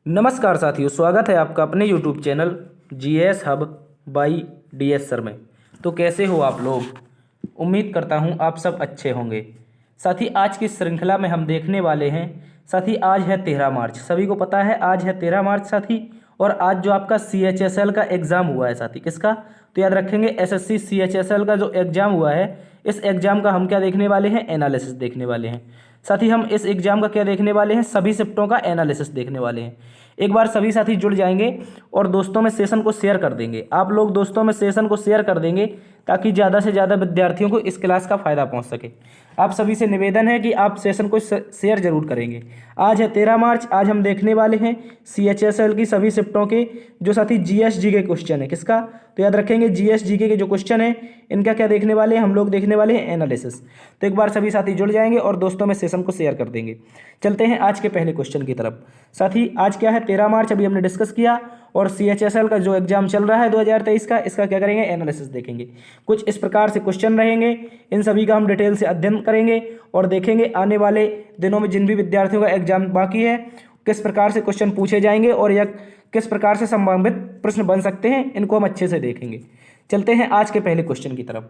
नमस्कार साथियों, स्वागत है आपका अपने YouTube channel GS hub by DS sir में। तो कैसे हो आप लोग? उम्मीद करता हूँ आप सब अच्छे होंगे। साथी, आज की श्रृंखला में हम देखने वाले हैं साथी, आज है 13 मार्च। सभी को पता है आज है 13 मार्च साथी। और आज जो आपका CHSL का एग्ज़ाम हुआ है साथी, किसका? तो याद रखेंगे SSC CHSL का जो एग्ज़ाम हुआ है, इस एग्ज़ाम का हम क्या देखने वाले हैं? एनालिसिस देखने वाले हैं साथी। हम इस एग्ज़ाम का क्या देखने वाले हैं? सभी शिफ्टों का एनालिसिस देखने वाले हैं। एक बार सभी साथी जुड़ जाएंगे और दोस्तों में सेशन को शेयर कर देंगे। आप लोग दोस्तों में सेशन को शेयर कर देंगे ताकि ज़्यादा से ज़्यादा विद्यार्थियों को इस क्लास का फ़ायदा पहुंच सके। आप सभी से निवेदन है कि आप सेशन को शेयर जरूर करेंगे। आज है 13 मार्च। आज हम देखने वाले हैं CHSL की सभी शिफ्टों के जो साथी GSG के क्वेश्चन है। किसका? तो याद रखेंगे GSG के जो क्वेश्चन है इनका क्या देखने वाले हैं? हम लोग देखने वाले हैं एनालिसिस। तो एक बार सभी साथी जुड़ जाएंगे और दोस्तों में सेशन को शेयर कर देंगे। चलते हैं आज के पहले क्वेश्चन की तरफ। साथी, आज क्या है? 13 मार्च अभी हमने डिस्कस किया। और CHSL का जो एग्जाम चल रहा है 2023 का, इसका क्या करेंगे? एनालिसिस देखेंगे। कुछ इस प्रकार से क्वेश्चन रहेंगे, इन सभी का हम डिटेल से अध्ययन करेंगे और देखेंगे आने वाले दिनों में जिन भी विद्यार्थियों का एग्जाम बाकी है किस प्रकार से क्वेश्चन पूछे जाएंगे और या किस प्रकार से संभावित प्रश्न बन सकते हैं, इनको हम अच्छे से देखेंगे। चलते हैं आज के पहले क्वेश्चन की तरफ।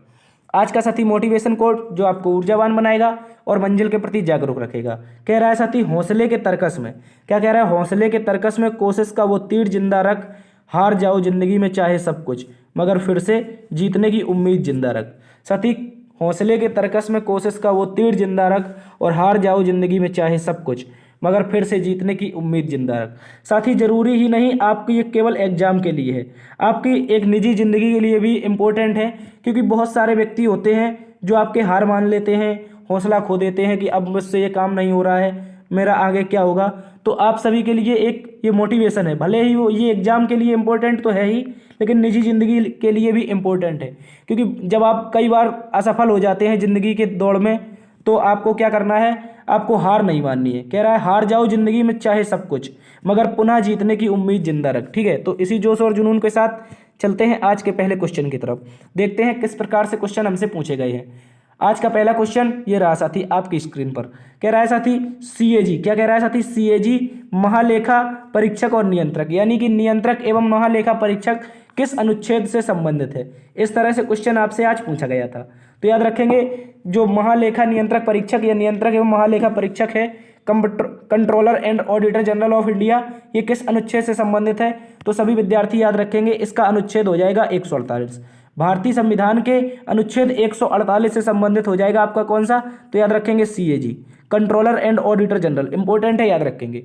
आज का साथी मोटिवेशन कोट जो आपको ऊर्जावान बनाएगा और मंजिल के प्रति जागरूक रखेगा। कह रहा है साथी, हौसले के तर्कस में, क्या कह रहा है? हौसले के तर्कस में कोशिश का वो तीर जिंदा रख, हार जाओ जिंदगी में चाहे सब कुछ, मगर फिर से जीतने की उम्मीद जिंदा रख। साथी, हौसले के तर्कस में कोशिश का वो तीर जिंदा रख और हार जाओ जिंदगी में चाहे सब कुछ, मगर फिर से जीतने की उम्मीद जिंदा रख। साथी, जरूरी ही नहीं आपकी ये केवल एग्जाम के लिए है, आपकी एक निजी जिंदगी के लिए भी इम्पोर्टेंट है। क्योंकि बहुत सारे व्यक्ति होते हैं जो आपके हार मान लेते हैं, हौसला खो देते हैं कि अब मुझसे ये काम नहीं हो रहा है, मेरा आगे क्या होगा। तो आप सभी के लिए एक ये मोटिवेशन है। भले ही वो ये एग्ज़ाम के लिए इम्पोर्टेंट तो है ही, लेकिन निजी ज़िंदगी के लिए भी इम्पोर्टेंट है। क्योंकि जब आप कई बार असफल हो जाते हैं ज़िंदगी के दौड़ में, तो आपको क्या करना है? आपको हार नहीं माननी है। कह रहा है हार जाओ ज़िंदगी में चाहे सब कुछ, मगर पुनः जीतने की उम्मीद जिंदा रख। ठीक है, तो इसी जोश और जुनून के साथ चलते हैं आज के पहले क्वेश्चन की तरफ। देखते हैं किस प्रकार से क्वेश्चन हमसे पूछे गए हैं। आज का पहला क्वेश्चन ये रहा साथी आपकी स्क्रीन पर। कह रहा है साथी CAG, क्या कह रहा है साथी? CAG महालेखा परीक्षक और नियंत्रक, यानी कि नियंत्रक एवं महालेखा परीक्षक किस अनुच्छेद से संबंधित है? इस तरह से क्वेश्चन आपसे आज पूछा गया था। तो याद रखेंगे जो महालेखा नियंत्रक परीक्षक या नियंत्रक एवं महालेखा परीक्षक है, controller and auditor general of India, ये किस अनुच्छेद से संबंधित है? तो सभी विद्यार्थी याद रखेंगे इसका अनुच्छेद हो जाएगा 148। भारतीय संविधान के अनुच्छेद 148 से संबंधित हो जाएगा आपका कौन सा? तो याद रखेंगे CAG, controller and auditor general. Important है, याद रखेंगे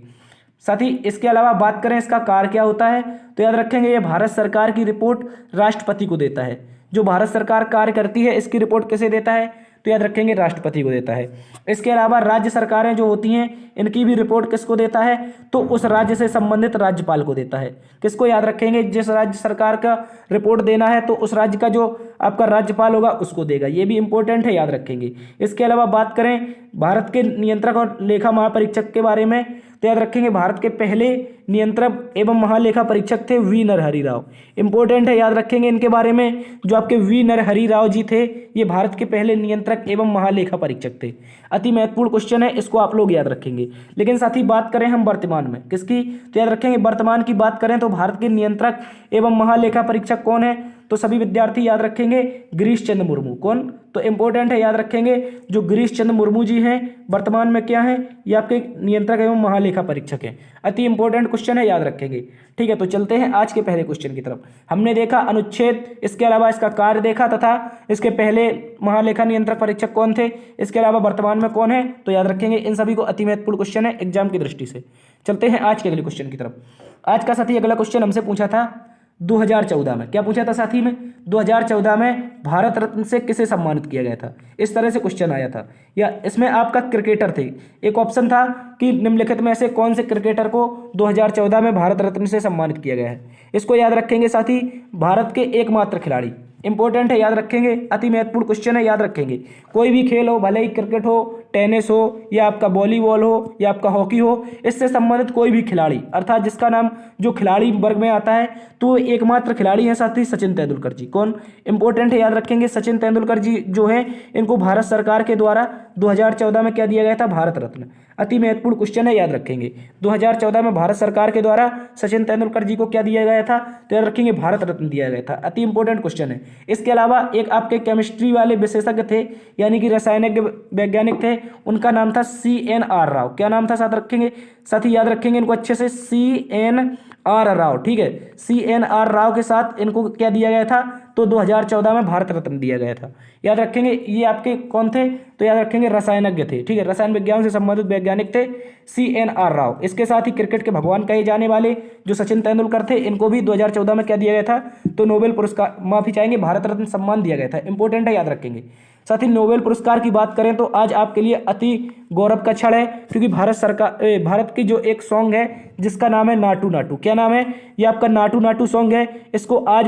साथी। इसके अलावा बात करें इसका कार्य क्या होता है, तो याद रखेंगे ये भारत सरकार की रिपोर्ट राष्ट्रपति को देता है। जो भारत सरकार कार्य करती है इसकी रिपोर्ट किसे देता है? तो याद रखेंगे राष्ट्रपति को देता है। इसके अलावा राज्य सरकारें जो होती हैं इनकी भी रिपोर्ट किसको देता है? तो उस राज्य से संबंधित राज्यपाल को देता है। किसको? याद रखेंगे जिस राज्य सरकार का रिपोर्ट देना है तो उस राज्य का जो आपका राज्यपाल होगा उसको देगा। ये भी इंपॉर्टेंट है, याद रखेंगे। इसके अलावा बात करें भारत के नियंत्रक और लेखा महापरीक्षक के बारे में, तो याद रखेंगे भारत के पहले नियंत्रक एवं महालेखा परीक्षक थे वी नरहरि राव। इंपॉर्टेंट है, याद रखेंगे इनके बारे में। जो आपके वी नरहरि राव जी थे ये भारत के पहले नियंत्रक एवं महालेखा परीक्षक थे। अति महत्वपूर्ण क्वेश्चन है, इसको आप लोग याद रखेंगे। लेकिन साथ ही बात करें हम वर्तमान में किसकी, तो याद रखेंगे वर्तमान की बात करें तो भारत के नियंत्रक एवं महालेखा परीक्षक कौन है? तो सभी विद्यार्थी याद रखेंगे गिरीश चंद्र मुर्मू। कौन? तो इंपॉर्टेंट है, याद रखेंगे जो गिरीश चंद्र मुर्मू जी हैं वर्तमान में क्या है? ये आपके नियंत्रक एवं महालेखा परीक्षक हैं। अति इंपॉर्टेंट क्वेश्चन है, याद रखेंगे। ठीक है, तो चलते हैं आज के पहले क्वेश्चन की तरफ। हमने देखा अनुच्छेद, इसके अलावा इसका कार्य देखा तथा इसके पहले महालेखा नियंत्रक परीक्षक कौन थे, इसके अलावा वर्तमान में कौन है। तो याद रखेंगे इन सभी को अति महत्वपूर्ण क्वेश्चन है एग्जाम की दृष्टि से। चलते हैं आज के अगले क्वेश्चन की तरफ। आज का साथी अगला क्वेश्चन हमसे पूछा था 2014 में। क्या पूछा था साथी में? 2014 में भारत रत्न से किसे सम्मानित किया गया था? इस तरह से क्वेश्चन आया था। या इसमें आपका क्रिकेटर थे, एक ऑप्शन था कि निम्नलिखित में से कौन से क्रिकेटर को 2014 में भारत रत्न से सम्मानित किया गया है। इसको याद रखेंगे साथी, भारत के एकमात्र खिलाड़ी। इंपॉर्टेंट है, याद रखेंगे। अति महत्वपूर्ण क्वेश्चन है, याद रखेंगे। कोई भी खेल हो, भले ही क्रिकेट हो, टेनिस हो या आपका वॉलीबॉल हो या आपका हॉकी हो, इससे संबंधित कोई भी खिलाड़ी अर्थात जिसका नाम जो खिलाड़ी वर्ग में आता है तो वो एकमात्र खिलाड़ी हैं साथ ही सचिन तेंदुलकर जी। कौन इंपॉर्टेंट है, याद रखेंगे। सचिन तेंदुलकर जी जो हैं इनको भारत सरकार के द्वारा 2014 में क्या दिया गया था, भारत रत्न। अति महत्वपूर्ण क्वेश्चन है, याद रखेंगे। 2014 में भारत सरकार के द्वारा सचिन तेंदुलकर जी को क्या दिया गया था, तो याद रखेंगे भारत रत्न दिया गया था। अति इंपॉर्टेंट क्वेश्चन है। इसके अलावा एक आपके केमिस्ट्री वाले विशेषज्ञ थे यानी कि रासायनिक वैज्ञानिक थे, उनका नाम था CNR राव। क्या नाम था, साथ रखेंगे, साथ ही याद रखेंगे इनको अच्छे से, CNR राव। ठीक है, CNR राव के साथ इनको क्या दिया गया था, तो 2014 में भारत रत्न दिया गया था। याद रखेंगे ये आपके कौन थे, तो याद रखेंगे रसायनज्ञ थे। ठीक है, रसायन विज्ञान से संबंधित वैज्ञानिक थे CNR राव। इसके साथ ही क्रिकेट के भगवान कहे जाने वाले जो सचिन तेंदुलकर थे इनको भी 2014 में क्या दिया गया था, तो नोबेल पुरस्कार, माफी चाहेंगे, भारत रत्न सम्मान दिया गया था। इंपॉर्टेंट है, याद रखेंगे। साथ ही नोबेल पुरस्कार की बात करें तो आज आपके लिए अति गौरव का क्षण है क्योंकि भारत की जो एक सॉन्ग है जिसका नाम है नाटू नाटू। क्या नाम है, ये आपका नाटू नाटू सॉन्ग है। इसको आज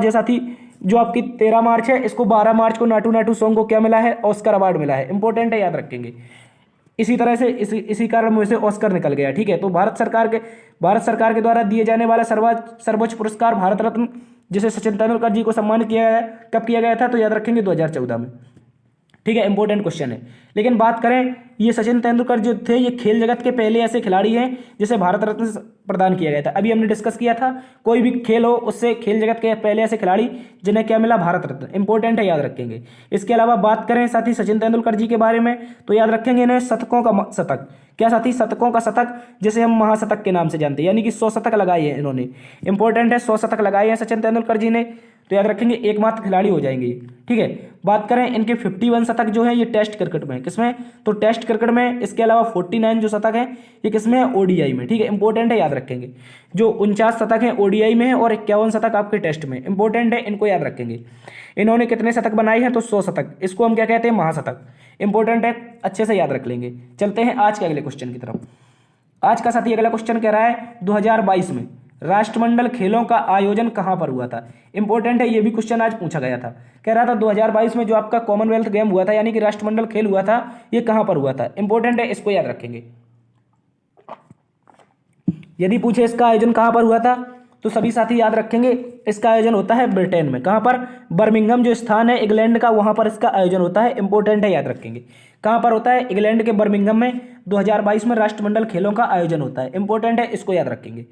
है साथी जो आपकी 13 मार्च है, इसको 12 मार्च को नाटू नाटू सॉन्ग को क्या मिला है, ऑस्कर अवार्ड मिला है। इंपॉर्टेंट है, याद रखेंगे। इसी तरह से इसी कारण मुझे से ऑस्कर निकल गया। ठीक है, तो भारत सरकार के द्वारा दिए जाने वाला सर्वोच्च पुरस्कार भारत रत्न जिसे सचिन तेंदुलकर जी को सम्मानित किया गया, कब किया गया था, तो याद रखेंगे 2014 में। ठीक है, इंपॉर्टेंट क्वेश्चन है। लेकिन बात करें, ये सचिन तेंदुलकर जो थे ये खेल जगत के पहले ऐसे खिलाड़ी हैं जिसे भारत रत्न प्रदान किया गया था। अभी हमने डिस्कस किया था, कोई भी खेल हो उससे खेल जगत के पहले ऐसे खिलाड़ी जिन्हें क्या मिला, भारत रत्न। इंपॉर्टेंट है, याद रखेंगे। इसके अलावा बात करें साथ ही सचिन तेंदुलकर जी के बारे में तो याद रखेंगे इन्हें शतकों का शतक, क्या साथी, शतकों का शतक जिसे हम महाशतक के नाम से जानते हैं, यानी कि 100 शतक लगाए हैं इन्होंने। इंपॉर्टेंट है, 100 शतक लगाए हैं सचिन तेंदुलकर जी ने, तो याद रखेंगे एकमात्र खिलाड़ी हो जाएंगे। ठीक है, बात करें इनके 51 शतक जो है ये टेस्ट क्रिकेट में, किसमें, तो टेस्ट क्रिकेट में। इसके अलावा 49 जो शतक है ये किसमें है, ODI में। ठीक है, इंपॉर्टेंट है, याद रखेंगे। जो 49 शतक है ODI में है और 51 शतक आपके टेस्ट में। इंपॉर्टेंट है, इनको याद रखेंगे। इन्होंने कितने शतक बनाए हैं, तो 100 शतक। इसको हम क्या कहते हैं, महाशतक। इंपॉर्टेंट है, अच्छे से याद रख लेंगे। चलते हैं आज के अगले क्वेश्चन की तरफ। आज का साथी अगला क्वेश्चन कह रहा है 2022 में राष्ट्रमंडल खेलों का आयोजन कहां पर हुआ था। इंपॉर्टेंट है, ये भी क्वेश्चन आज पूछा गया था। कह रहा था 2022 में जो आपका कॉमनवेल्थ गेम हुआ था यानी कि राष्ट्रमंडल खेल हुआ था ये कहां पर हुआ था। इंपॉर्टेंट है, इसको याद रखेंगे। यदि पूछे इसका आयोजन कहां पर हुआ था तो सभी साथी याद रखेंगे इसका आयोजन होता है ब्रिटेन में। कहां पर, बर्मिंघम जो स्थान है इंग्लैंड का, वहां पर इसका आयोजन होता है। इंपॉर्टेंट है, याद रखेंगे। कहां पर होता है, इंग्लैंड के बर्मिंघम में 2022 में राष्ट्रमंडल खेलों का आयोजन होता है। इंपॉर्टेंट है, इसको याद रखेंगे।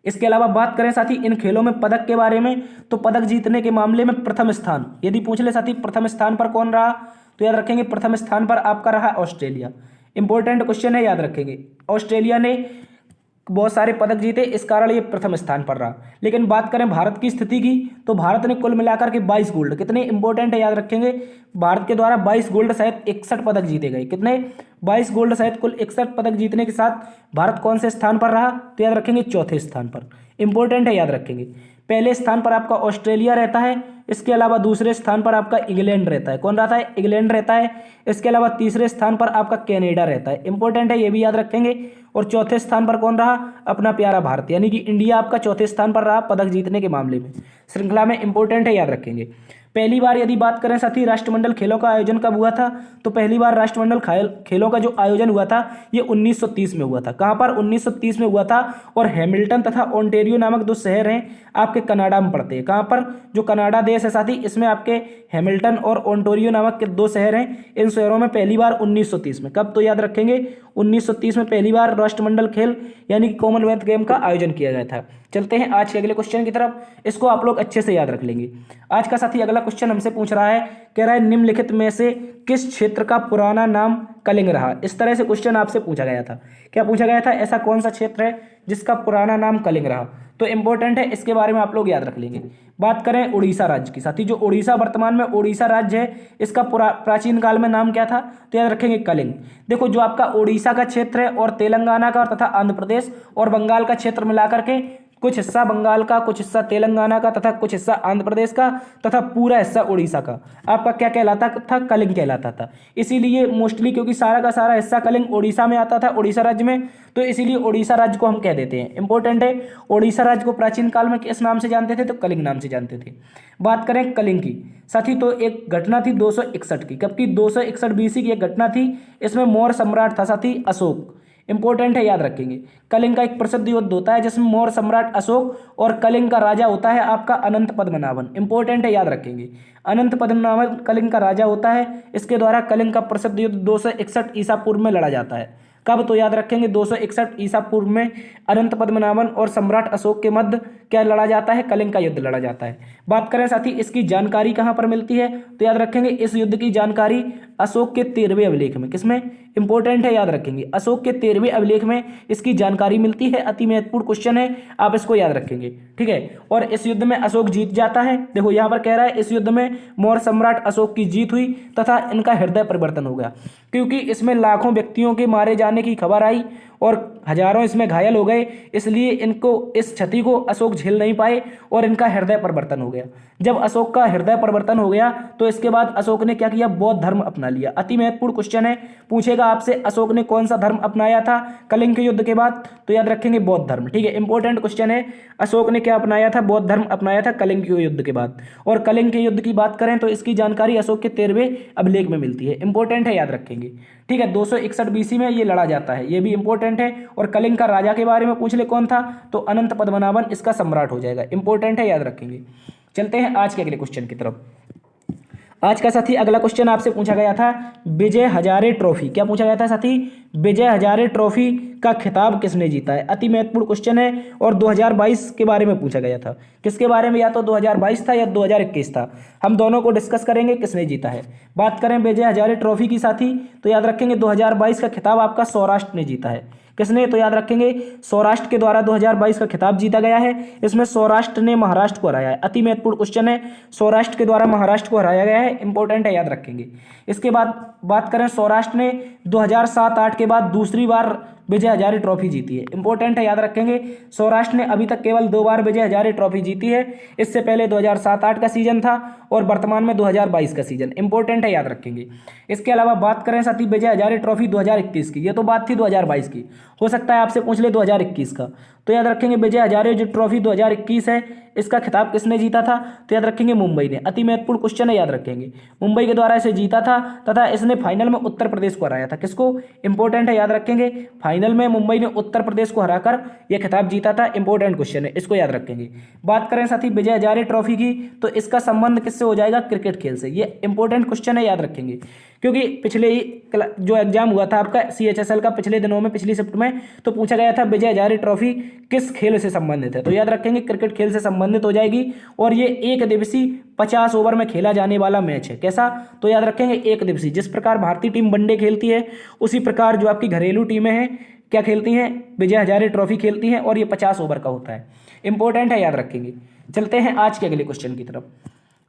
इसके अलावा बात करें साथी इन खेलों में पदक के बारे में तो पदक जीतने के मामले में प्रथम स्थान, यदि पूछ ले साथी प्रथम स्थान पर कौन रहा, तो याद रखेंगे प्रथम स्थान पर आपका रहा ऑस्ट्रेलिया। इंपॉर्टेंट क्वेश्चन है, याद रखेंगे। ऑस्ट्रेलिया ने बहुत सारे पदक जीते, इस कारण ये प्रथम स्थान पर रहा। लेकिन बात करें भारत की स्थिति की तो भारत ने कुल मिलाकर के 22 गोल्ड, कितने, इंपॉर्टेंट है, याद रखेंगे। भारत के द्वारा 22 गोल्ड सहित 61 पदक जीते गए। कितने, 22 गोल्ड सहित कुल 61 पदक जीतने के साथ भारत कौन से स्थान पर रहा, तो याद रखेंगे चौथे स्थान पर। इंपॉर्टेंट है, याद रखेंगे। पहले स्थान पर आपका ऑस्ट्रेलिया रहता है, इसके अलावा दूसरे स्थान पर आपका इंग्लैंड रहता है। कौन रहता है, इंग्लैंड रहता है। इसके अलावा तीसरे स्थान पर आपका कनाडा रहता है। इंपॉर्टेंट है, ये भी याद रखेंगे। और चौथे स्थान पर कौन रहा, अपना प्यारा भारत, यानी कि इंडिया आपका चौथे स्थान पर रहा पदक जीतने के मामले में श्रृंखला में। इंपॉर्टेंट है, याद रखेंगे। पहली बार यदि बात करें साथी राष्ट्रमंडल खेलों का आयोजन कब हुआ था, तो पहली बार राष्ट्रमंडल खेलों का जो आयोजन हुआ था ये 1930 में हुआ था। कहाँ पर, 1930 में हुआ था। और हैमिल्टन तथा ओंटेरियो नामक दो शहर हैं आपके कनाडा में पड़ते हैं। कहाँ पर, जो कनाडा देश है साथी इसमें आपके हैमिल्टन और ओंटेरियो नामक के दो शहर हैं। इन शहरों में पहली बार 1930 में, कब, तो याद रखेंगे 1930 में पहली बार राष्ट्रमंडल खेल यानी कि कॉमनवेल्थ गेम का आयोजन किया गया था। चलते हैं आज के अगले क्वेश्चन की तरफ, इसको आप लोग अच्छे से याद रख लेंगे। आज का साथी अगला क्वेश्चन हमसे पूछ रहा है, कह रहा है निम्नलिखित में से किस क्षेत्र का पुराना नाम कलिंग रहा। इस तरह से क्वेश्चन आपसे पूछा गया था। क्या पूछा गया था, ऐसा कौन सा क्षेत्र है जिसका पुराना नाम कलिंग रहा। तो इंपॉर्टेंट है, इसके बारे में आप लोग याद रख लेंगे। बात करें उड़ीसा राज्य की साथी, जो उड़ीसा वर्तमान में उड़ीसा राज्य है इसका प्राचीन काल में नाम क्या था, तो याद रखेंगे कलिंग। देखो जो आपका उड़ीसा का क्षेत्र है और तेलंगाना का तथा आंध्र प्रदेश और बंगाल का क्षेत्र मिलाकर के कुछ हिस्सा बंगाल का, कुछ हिस्सा तेलंगाना का तथा कुछ हिस्सा आंध्र प्रदेश का तथा पूरा हिस्सा उड़ीसा का आपका क्या कहलाता था, कलिंग कहलाता था। इसीलिए मोस्टली क्योंकि सारा का सारा हिस्सा कलिंग उड़ीसा में आता था, उड़ीसा राज्य में, तो इसीलिए उड़ीसा राज्य को हम कह देते हैं। इंपॉर्टेंट है, उड़ीसा राज्य को प्राचीन काल में किस नाम से जानते थे, तो कलिंग नाम से जानते थे। बात करें कलिंग की साथी, तो एक घटना थी 261 की, कब की, 261 बीसी की एक घटना थी। इसमें मौर्य सम्राट था साथी अशोक। इंपॉर्टेंट है, याद रखेंगे। कलिंग का एक प्रसिद्ध युद्ध होता है जिसमें मौर्य सम्राट अशोक और कलिंग का राजा होता है आपका अनंत पद्मनाभन। इंपॉर्टेंट है, याद रखेंगे। अनंत पद्मनाभन कलिंग का राजा होता है। इसके द्वारा कलिंग का प्रसिद्ध युद्ध 261 ईसा पूर्व में लड़ा जाता है। कब, तो याद रखेंगे 261 ईसा पूर्व में अनंत पद्मनाभन और सम्राट अशोक के मध्य क्या लड़ा जाता है, कलिंग का युद्ध लड़ा जाता है। बात करें साथी इसकी जानकारी कहाँ पर मिलती है, तो याद रखेंगे इस युद्ध की जानकारी अशोक के 13वें अभिलेख में, किसमें, इंपॉर्टेंट है, याद रखेंगे अशोक के 13वें अभिलेख में इसकी जानकारी मिलती है। अति महत्वपूर्ण क्वेश्चन है, आप इसको याद रखेंगे, ठीक है। और इस युद्ध में अशोक जीत जाता है। देखो यहाँ पर कह रहा है इस युद्ध में मौर्य सम्राट अशोक की जीत हुई तथा इनका हृदय परिवर्तन हो गया, क्योंकि इसमें लाखों व्यक्तियों के मारे जाने की खबर आई और हजारों इसमें घायल हो गए। इसलिए इनको इस क्षति को अशोक झेल नहीं पाए और इनका हृदय परिवर्तन हो गया। जब अशोक का हृदय परिवर्तन हो गया तो इसके बाद अशोक ने क्या किया, बौद्ध धर्म अपना लिया। अति महत्वपूर्ण क्वेश्चन है, पूछेगा आपसे अशोक ने कौन सा धर्म अपनाया था कलिंग के युद्ध के बाद, तो याद रखेंगे बौद्ध धर्म, ठीक है। इंपॉर्टेंट क्वेश्चन है, अशोक ने क्या अपनाया था, बौद्ध धर्म अपनाया था कलिंग के युद्ध के बाद। और कलिंग के युद्ध की बात करें तो इसकी जानकारी अशोक के 13वें अभिलेख में मिलती है। इंपॉर्टेंट है, याद रखेंगे, ठीक है। 261 बीसी में ये लड़ा जाता है, ये भी इंपॉर्टेंट है। और कलिंग का राजा के बारे में पूछ ले कौन था, तो अनंत पद्मनाभन इसका सम्राट हो जाएगा। इंपॉर्टेंट है, याद रखेंगे। चलते हैं आज के अगले क्वेश्चन की तरफ। आज का साथी अगला क्वेश्चन आपसे पूछा गया था विजय हजारे ट्रॉफी, क्या पूछा गया था साथी, विजय हजारे ट्रॉफी का खिताब किसने जीता है। अति महत्वपूर्ण क्वेश्चन है और 2022 के बारे में पूछा गया था। किसके बारे में, या तो 2022 था या 2021 था, हम दोनों को डिस्कस करेंगे किसने जीता है। बात करें विजय हजारे ट्रॉफी की साथी, तो याद रखेंगे 2022 का खिताब आपका सौराष्ट्र ने जीता है। किसने, तो याद रखेंगे सौराष्ट्र के द्वारा 2022 का खिताब जीता गया है। इसमें सौराष्ट्र ने महाराष्ट्र को हराया है। अति महत्वपूर्ण क्वेश्चन है, सौराष्ट्र के द्वारा महाराष्ट्र को हराया गया है। इंपॉर्टेंट है, याद रखेंगे। इसके बाद बात करें सौराष्ट्र ने 2007-8 के बाद दूसरी बार विजय हजारे ट्रॉफी जीती है। इंपॉर्टेंट है, याद रखेंगे सौराष्ट्र ने अभी तक केवल 2 बार विजय हजारे ट्रॉफी जीती है। इससे पहले 2007-8 का सीजन था और वर्तमान में 2022 का सीजन। इंपॉर्टेंट है, याद रखेंगे। इसके अलावा बात करें साथी विजय हजारे ट्रॉफी 2021 की, ये तो बात थी 2022 की, हो सकता है आपसे पूछ ले 2021 का, तो याद रखेंगे विजय हजारे जो ट्रॉफी 2021 है इसका खिताब किसने जीता था, तो याद रखेंगे मुंबई ने। अति महत्वपूर्ण क्वेश्चन है, याद रखेंगे मुंबई के द्वारा इसे जीता था तथा इसने फाइनल में उत्तर प्रदेश को हराया था। किसको, इंपॉर्टेंट है, याद रखेंगे फाइनल में मुंबई ने उत्तर प्रदेश को हराकर यह खिताब जीता था। इंपॉर्टेंट क्वेश्चन है, इसको याद रखेंगे। बात करें साथी विजय हजारे ट्रॉफी की, तो इसका संबंध किससे हो जाएगा, क्रिकेट खेल से। ये इंपॉर्टेंट क्वेश्चन है, याद रखेंगे, क्योंकि पिछले ही जो एग्जाम हुआ था आपका CHSL का पिछले दिनों में, पिछली शिफ्ट में, तो पूछा गया था विजय हजारे ट्रॉफी किस खेल से संबंधित है, तो याद रखेंगे क्रिकेट खेल से संबंधित हो जाएगी। और ये एक दिवसीय 50 ओवर में खेला जाने वाला मैच है। कैसा, तो याद रखेंगे एक दिवसीय। जिस प्रकार भारतीय टीम वनडे खेलती है उसी प्रकार जो आपकी घरेलू टीमें हैं क्या खेलती हैं, विजय हजारे ट्रॉफी खेलती हैं और ये 50 ओवर का होता है। इंपॉर्टेंट है, याद रखेंगे। चलते हैं आज के अगले क्वेश्चन की तरफ।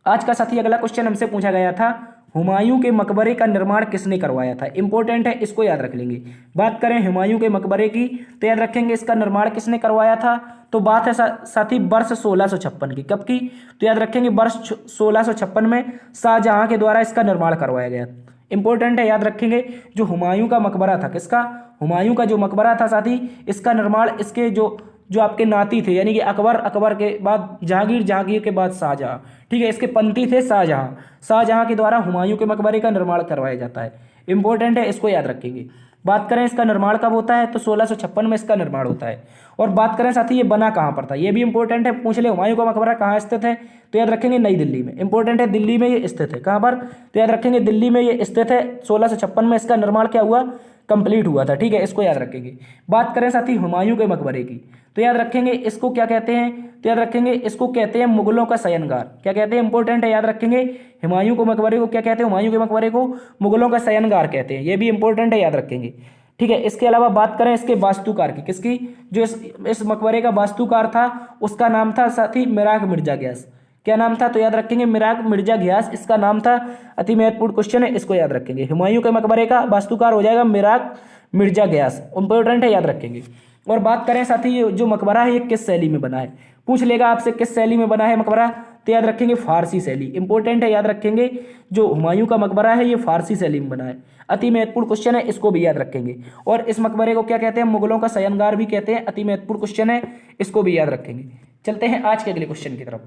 आज का साथी अगला क्वेश्चन हमसे पूछा गया था हुमायूं के मकबरे का निर्माण किसने करवाया था। इंपॉर्टेंट है, इसको याद रख लेंगे। बात करें हुमायूं के मकबरे की, तो याद रखेंगे इसका निर्माण किसने करवाया था, तो बात है साथी वर्ष 1656 की। कब की, तो याद रखेंगे वर्ष 1656 में शाहजहां के द्वारा इसका निर्माण करवाया गया। इंपॉर्टेंट है, याद रखेंगे जो हुमायूं का मकबरा था, किसका, हुमायूं का जो मकबरा था साथी, इसका निर्माण इसके जो आपके नाती थे, यानी कि अकबर के बाद जहांगीर के बाद शाहजहां, ठीक है, इसके पंथी थे शाहजहां के द्वारा हुमायूं के मकबरे का निर्माण करवाया जाता है। इंपॉर्टेंट है, इसको याद रखेंगे। बात करें इसका निर्माण कब होता है, तो 1656 में इसका निर्माण होता है। और बात करें साथी ये बना कहाँ पर था, ये भी इंपॉर्टेंट है, पूछ ले हुमायूं का मकबरा कहाँ स्थित है, तो याद रखेंगे नई दिल्ली में। इंपॉर्टेंट है, दिल्ली में ये स्थित है। कहाँ पर, तो याद रखेंगे दिल्ली में ये स्थित है। 1656 में इसका निर्माण क्या हुआ, कंप्लीट हुआ था, ठीक है, इसको याद रखेंगे। बात करें साथी हुमायूं के मकबरे की, तो याद रखेंगे इसको क्या कहते हैं, तो याद रखेंगे इसको कहते हैं मुगलों का शयनगार। क्या कहते हैं, इंपॉर्टेंट है, याद रखेंगे हुमायूं को मकबरे को क्या कहते हैं, हुमायूं के मकबरे को मुगलों का शयनगार कहते हैं। ये भी इंपॉर्टेंट है, याद रखेंगे, ठीक है। इसके अलावा बात करें इसके वास्तुकार की, किसकी, जो इस मकबरे का वास्तुकार था उसका नाम था साथी मिराग मिर्जा गयास। क्या नाम था, तो याद रखेंगे मिराग मिर्जा गयास इसका नाम था। अति महत्वपूर्ण क्वेश्चन है, इसको याद रखेंगे। हुमायूं के मकबरे का वास्तुकार हो जाएगा मिराग मिर्जा गयास। इंपॉर्टेंट है, याद रखेंगे। और बात करें साथी ये जो मकबरा है ये किस शैली में बना है, पूछ लेगा आपसे किस शैली में बना है मकबरा, तो याद रखेंगे फारसी शैली। इंपॉर्टेंट है, याद रखेंगे जो हुमायूं का मकबरा है ये फारसी शैली में बना है। अति महत्वपूर्ण क्वेश्चन है, इसको भी याद रखेंगे। और इस मकबरे को क्या कहते हैं, मुगलों का शयनगार भी कहते हैं। अति महत्वपूर्ण क्वेश्चन है, इसको भी याद रखेंगे। चलते हैं आज के अगले क्वेश्चन की तरफ।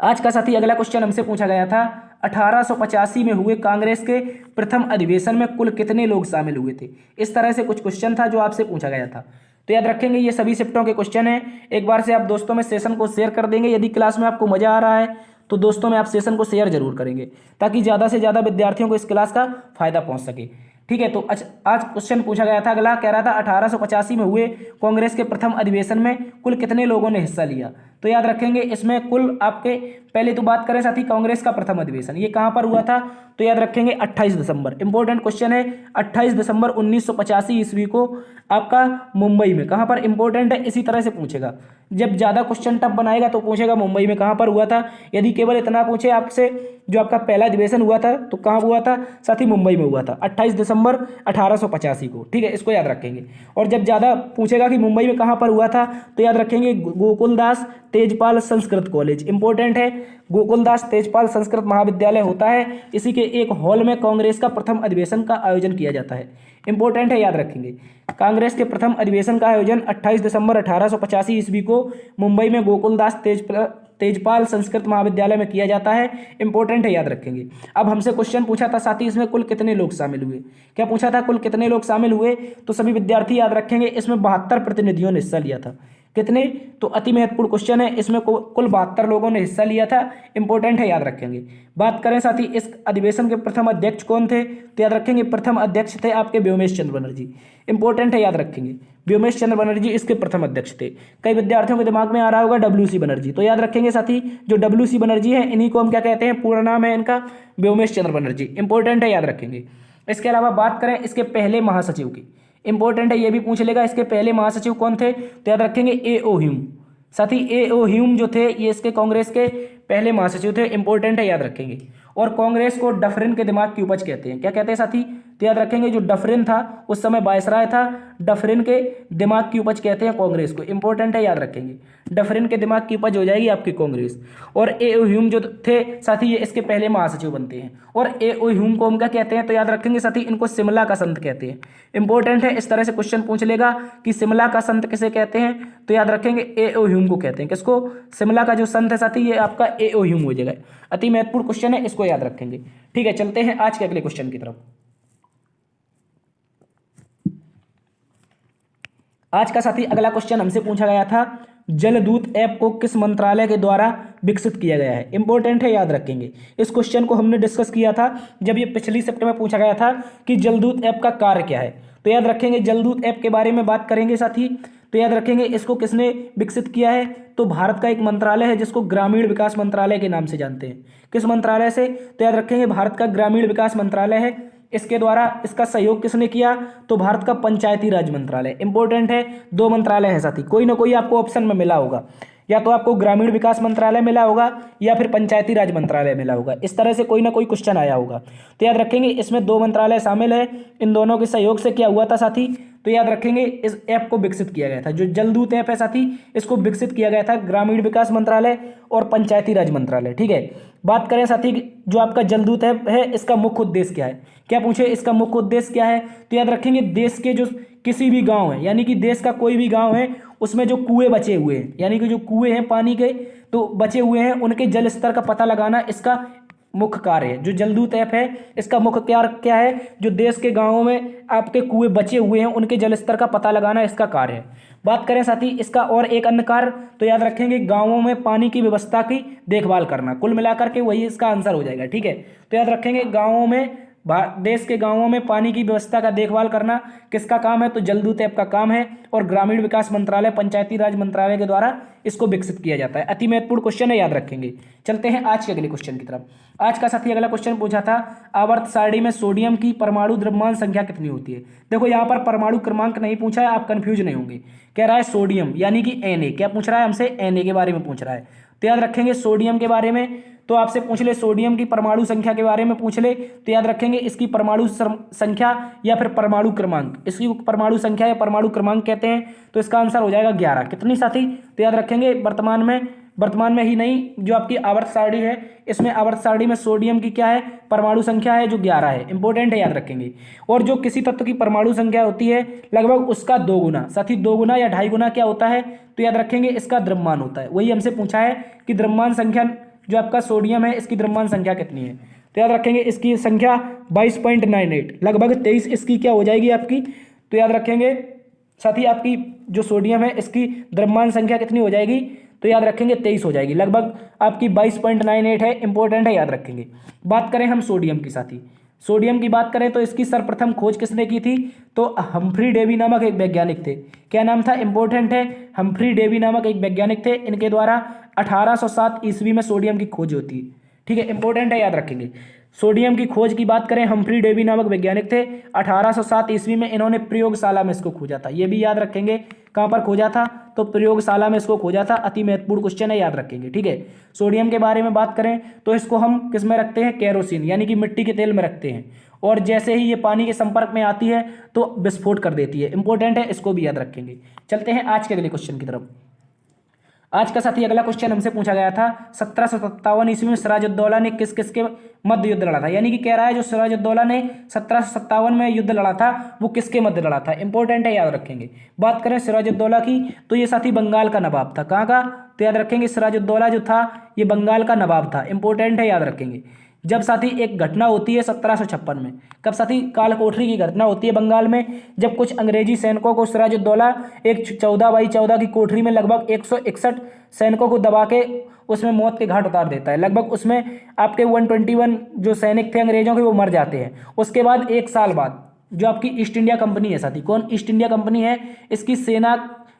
आज का साथी अगला क्वेश्चन हमसे पूछा गया था 1885 में हुए कांग्रेस के प्रथम अधिवेशन में कुल कितने लोग शामिल हुए थे। इस तरह से कुछ क्वेश्चन था जो आपसे पूछा गया था। तो याद रखेंगे ये सभी शिफ्टों के क्वेश्चन हैं। एक बार से आप दोस्तों में सेशन को शेयर कर देंगे। यदि क्लास में आपको मजा आ रहा है तो दोस्तों में आप सेशन को शेयर जरूर करेंगे ताकि ज़्यादा से ज़्यादा विद्यार्थियों को इस क्लास का फायदा पहुंच सके। ठीक है, तो आज क्वेश्चन पूछा गया था अगला, कह रहा था 1885 में हुए कांग्रेस के प्रथम अधिवेशन में कुल कितने लोगों ने हिस्सा लिया। तो याद रखेंगे इसमें कुल आपके, पहले तो बात करें साथी कांग्रेस का प्रथम अधिवेशन ये कहां पर हुआ था, तो याद रखेंगे 28 दिसंबर। इंपॉर्टेंट क्वेश्चन है, 28 दिसंबर 1985 ईस्वी को आपका मुंबई में। कहां पर, इंपॉर्टेंट है, इसी तरह से पूछेगा। जब ज्यादा क्वेश्चन टफ बनाएगा तो पूछेगा मुंबई में कहां पर हुआ था। यदि केवल इतना पूछे आपसे जो आपका पहला अधिवेशन हुआ था तो कहां हुआ था साथी, मुंबई में हुआ था 28 दिसंबर 1885 को। ठीक है, इसको याद रखेंगे। और जब ज्यादा पूछेगा कि मुंबई में कहां पर हुआ था तो याद रखेंगे गोकुलदास तेजपाल संस्कृत कॉलेज। इंपॉर्टेंट है, गोकुलदास तेजपाल संस्कृत महाविद्यालय होता है, इसी के एक हॉल में कांग्रेस का प्रथम अधिवेशन का आयोजन किया जाता है। इंपॉर्टेंट है, याद रखेंगे कांग्रेस के प्रथम अधिवेशन का आयोजन 28 दिसंबर 1885 ईस्वी को मुंबई में गोकुलदास तेजपाल संस्कृत महाविद्यालय में किया जाता है। इंपॉर्टेंट है, याद रखेंगे। अब हमसे क्वेश्चन पूछा था साथी इसमें कुल कितने लोग शामिल हुए, क्या पूछा था कुल कितने लोग शामिल हुए, तो सभी विद्यार्थी याद रखेंगे इसमें 72 प्रतिनिधियों ने हिस्सा लिया था। कितने, तो अति महत्वपूर्ण क्वेश्चन है, इसमें कुल 72 लोगों ने हिस्सा लिया था। इंपॉर्टेंट है, याद रखेंगे। बात करें साथी इस अधिवेशन के प्रथम अध्यक्ष कौन थे, तो याद रखेंगे प्रथम अध्यक्ष थे आपके व्योमेश चंद्र बनर्जी। इंपॉर्टेंट है, याद रखेंगे व्योमेश चंद्र बनर्जी इसके प्रथम अध्यक्ष थे। कई विद्यार्थियों के दिमाग में आ रहा होगा WC बनर्जी, तो याद रखेंगे साथी जो WC बनर्जी है इन्हीं को हम क्या कहते हैं, पूरा नाम है इनका व्योमेश चंद्र बनर्जी। इंपॉर्टेंट है, याद रखेंगे। इसके अलावा बात करें इसके पहले महासचिव की, इंपॉर्टेंट है, ये भी पूछ लेगा इसके पहले महासचिव कौन थे, तो याद रखेंगे A.O. ह्यूम। साथी A.O. ह्यूम जो थे ये इसके कांग्रेस के पहले महासचिव थे। इंपॉर्टेंट है, याद रखेंगे। और कांग्रेस को डफरिन के दिमाग की उपज कहते हैं। क्या कहते हैं साथी, तो याद रखेंगे जो डफरिन था उस समय वायसराय था, डफरिन के दिमाग की उपज कहते हैं कांग्रेस को। इंपॉर्टेंट है, याद रखेंगे डफरिन के दिमाग की उपज हो जाएगी आपकी कांग्रेस। और A.O. ह्यूम जो थे साथी ये इसके पहले महासचिव बनते हैं। और A.O. ह्यूम को हम क्या कहते हैं, तो याद रखेंगे साथी इनको शिमला का संत कहते हैं। इंपॉर्टेंट है, इस तरह से क्वेश्चन पूछ लेगा कि शिमला का संत किसे कहते हैं, तो याद रखेंगे A.O. ह्यूम को कहते हैं। किसको, शिमला का जो संत है साथी ये आपका A.O. ह्यूम हो जाएगा। अति महत्वपूर्ण क्वेश्चन है, इसको याद रखेंगे। ठीक है, चलते हैं आज के अगले क्वेश्चन की तरफ। आज का साथी अगला क्वेश्चन हमसे पूछा गया था जलदूत ऐप को किस मंत्रालय के द्वारा विकसित किया गया है। इंपॉर्टेंट है, याद रखेंगे। इस क्वेश्चन को हमने डिस्कस किया था जब ये पिछली शिफ्ट में पूछा गया था कि जलदूत ऐप का कार्य क्या है। तो याद रखेंगे जलदूत ऐप के बारे में बात करेंगे साथी। तो याद रखेंगे इसको किसने विकसित किया है, तो भारत का एक मंत्रालय है जिसको ग्रामीण विकास मंत्रालय के नाम से जानते हैं। किस मंत्रालय से, तो याद रखेंगे भारत का ग्रामीण विकास मंत्रालय है। इसके द्वारा इसका सहयोग किसने किया, तो भारत का पंचायती राज मंत्रालय। इंपॉर्टेंट है, दो मंत्रालय है साथी, कोई ना कोई आपको ऑप्शन में मिला होगा, या तो आपको ग्रामीण विकास मंत्रालय मिला होगा या फिर पंचायती राज मंत्रालय मिला होगा। इस तरह से कोई ना कोई क्वेश्चन आया होगा। तो याद रखेंगे इसमें दो मंत्रालय शामिल है, इन दोनों के सहयोग से क्या हुआ था साथी, तो याद रखेंगे इस ऐप को विकसित किया गया था। जो जलदूत ऐप है साथी इसको विकसित किया गया था ग्रामीण विकास मंत्रालय और पंचायती राज मंत्रालय। ठीक है, बात करें साथी जो आपका जलदूत ऐप है इसका मुख्य उद्देश्य क्या है, क्या पूछे इसका मुख्य उद्देश्य क्या है, तो याद रखेंगे देश के जो किसी भी गांव है, यानी कि देश का कोई भी गांव है उसमें जो कुएं बचे हुए हैं, यानी कि जो कुएं हैं पानी के तो बचे हुए हैं, उनके जल स्तर का पता लगाना इसका मुख्य कार्य है। जो जलदूत ऐप है इसका मुख्य कार्य क्या है, जो देश के गांवों में आपके कुएं बचे हुए हैं उनके जल स्तर का पता लगाना इसका कार्य है। बात करें साथी इसका और एक अन्य कार्य, तो याद रखेंगे गांवों में पानी की व्यवस्था की देखभाल करना। कुल मिलाकर के वही इसका आंसर हो जाएगा। ठीक है, तो याद रखेंगे गांवों में, देश के गांवों में पानी की व्यवस्था का देखभाल करना किसका काम है, तो जलदूत ऐप का काम है। और ग्रामीण विकास मंत्रालय पंचायती राज मंत्रालय के द्वारा इसको विकसित किया जाता है। अति महत्वपूर्ण क्वेश्चन है, याद रखेंगे। चलते हैं आज के अगले क्वेश्चन की तरफ। आज का साथी अगला क्वेश्चन पूछा था, आवर्त सारणी में सोडियम की परमाणु द्रव्यमान संख्या कितनी होती है। देखो यहाँ पर परमाणु क्रमांक नहीं पूछा है, आप कंफ्यूज नहीं होंगे। कह रहा है सोडियम यानी कि Na, क्या पूछ रहा है हमसे, Na के बारे में पूछ रहा है। तो याद रखेंगे सोडियम के बारे में, तो आपसे पूछ ले सोडियम की परमाणु संख्या के बारे में पूछ ले, तो याद रखेंगे इसकी परमाणु संख्या या फिर परमाणु क्रमांक, इसकी परमाणु संख्या या परमाणु क्रमांक कहते हैं। तो इसका आंसर हो जाएगा 11। कितनी साथी, तो याद रखेंगे वर्तमान में ही नहीं, जो आपकी आवर्त सारणी है इसमें आवर्त सारणी में सोडियम की क्या है, परमाणु संख्या है जो 11 है। इंपॉर्टेंट है, याद रखेंगे। और जो किसी तत्व की परमाणु संख्या होती है लगभग उसका 2 गुना, साथी 2 गुना या 2.5 गुना क्या होता है, तो याद रखेंगे इसका द्रव्यमान होता है। वही हमसे पूछा है कि द्रव्यमान संख्या जो आपका सोडियम है इसकी द्रव्यमान संख्या कितनी है, तो याद रखेंगे इसकी संख्या 22.98, लगभग 23 इसकी क्या हो जाएगी आपकी, तो याद रखेंगे साथ ही आपकी जो सोडियम है इसकी द्रव्यमान संख्या कितनी हो जाएगी, तो याद रखेंगे 23 हो जाएगी, लगभग आपकी 22.98 है। इंपॉर्टेंट है, याद रखेंगे। बात करें हम सोडियम की साथी, सोडियम की बात करें तो इसकी सर्वप्रथम खोज किसने की थी, तो हम्फ्री डेवी नामक एक वैज्ञानिक थे। क्या नाम था, इंपॉर्टेंट है, हम्फ्री डेवी नामक एक वैज्ञानिक थे। इनके द्वारा 1807 ईस्वी में सोडियम की खोज होती है। ठीक है, इंपॉर्टेंट है, याद रखेंगे। सोडियम की खोज की बात करें, हम्फ्री डेवी नामक वैज्ञानिक थे। 1807 ईस्वी में इन्होंने प्रयोगशाला में इसको खोजा था। ये भी याद रखेंगे, कहाँ पर खोजा था, तो प्रयोगशाला में इसको खोजा था। अति महत्वपूर्ण क्वेश्चन है, याद रखेंगे। ठीक है, सोडियम के बारे में बात करें तो इसको हम किस में रखते हैं, केरोसिन यानी कि मिट्टी के तेल में रखते हैं, और जैसे ही ये पानी के संपर्क में आती है तो विस्फोट कर देती है। इंपॉर्टेंट है, इसको भी याद रखेंगे। चलते हैं आज के अगले क्वेश्चन की तरफ। आज का साथी अगला क्वेश्चन हमसे पूछा गया था, 1757 ईस्वी में सिराजुद्दौला ने किस किस के मध्य युद्ध लड़ा था। यानी कि कह रहा है जो सिराजुद्दौला ने 1757 में युद्ध लड़ा था वो किसके मध्य लड़ा था। इंपॉर्टेंट है, याद रखेंगे। बात करें सिराजुद्दौला की तो ये साथी बंगाल का नवाब था। कहाँ का, तो याद रखेंगे सिराजुद्दौला जो था ये बंगाल का नवाब था। इंपॉर्टेंट है, याद रखेंगे। जब साथी एक घटना होती है 1756 में, कब साथी, काल कोठरी की घटना होती है बंगाल में, जब कुछ अंग्रेजी सैनिकों को सिराजुद्दौला एक 14x14 की कोठरी में लगभग 161 सैनिकों को दबा के उसमें मौत के घाट उतार देता है। लगभग उसमें आपके 121 जो सैनिक थे अंग्रेजों के वो मर जाते हैं। उसके बाद 1 साल बाद जो आपकी ईस्ट इंडिया कंपनी है साथी, कौन, ईस्ट इंडिया कंपनी है, इसकी सेना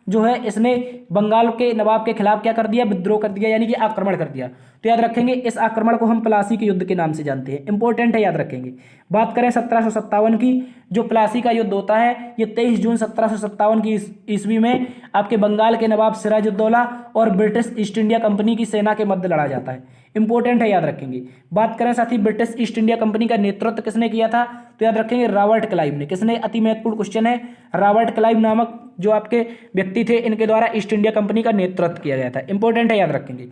जो है इसने बंगाल के नवाब के खिलाफ क्या कर दिया, विद्रोह कर दिया, यानी कि आक्रमण कर दिया। तो याद रखेंगे इस आक्रमण को हम प्लासी के युद्ध के नाम से जानते हैं। इंपॉर्टेंट है, याद रखेंगे। बात करें 1757 की, जो प्लासी का युद्ध होता है ये 23 जून 1757 की ईस्वी में आपके बंगाल के नवाब सिराजुद्दौला और ब्रिटिश ईस्ट इंडिया कंपनी की सेना के मध्य लड़ा जाता है। इंपॉर्टेंट है, याद रखेंगे। बात करें साथी ब्रिटिश ईस्ट इंडिया कंपनी का नेतृत्व किसने किया था, तो याद रखेंगे रॉबर्ट क्लाइव ने। किसने, अति महत्वपूर्ण क्वेश्चन है, रॉबर्ट क्लाइव नामक जो आपके व्यक्ति थे इनके द्वारा ईस्ट इंडिया कंपनी का नेतृत्व किया गया था। इंपॉर्टेंट है, याद रखेंगे।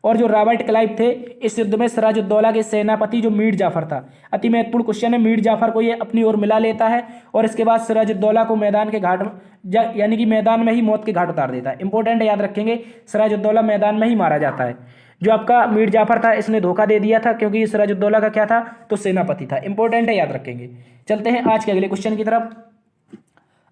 और जो रॉबर्ट क्लाइव थे इस युद्ध में सिराजुद्दौला के सेनापति जो मीर जाफर था, अति महत्वपूर्ण क्वेश्चन है, मीर जाफर को ये अपनी ओर मिला लेता है और इसके बाद सिराजुद्दौला को मैदान के घाट यानी कि मैदान में ही मौत के घाट उतार देता है। इंपॉर्टेंट है, याद रखेंगे। सिराजुद्दौला मैदान में ही मारा जाता है। जो आपका मीर जाफर था इसने धोखा दे दिया था क्योंकि ये सिराजुद्दौला का क्या था, तो सेनापति था। इंपॉर्टेंट है, याद रखेंगे। चलते हैं आज के अगले क्वेश्चन की तरफ।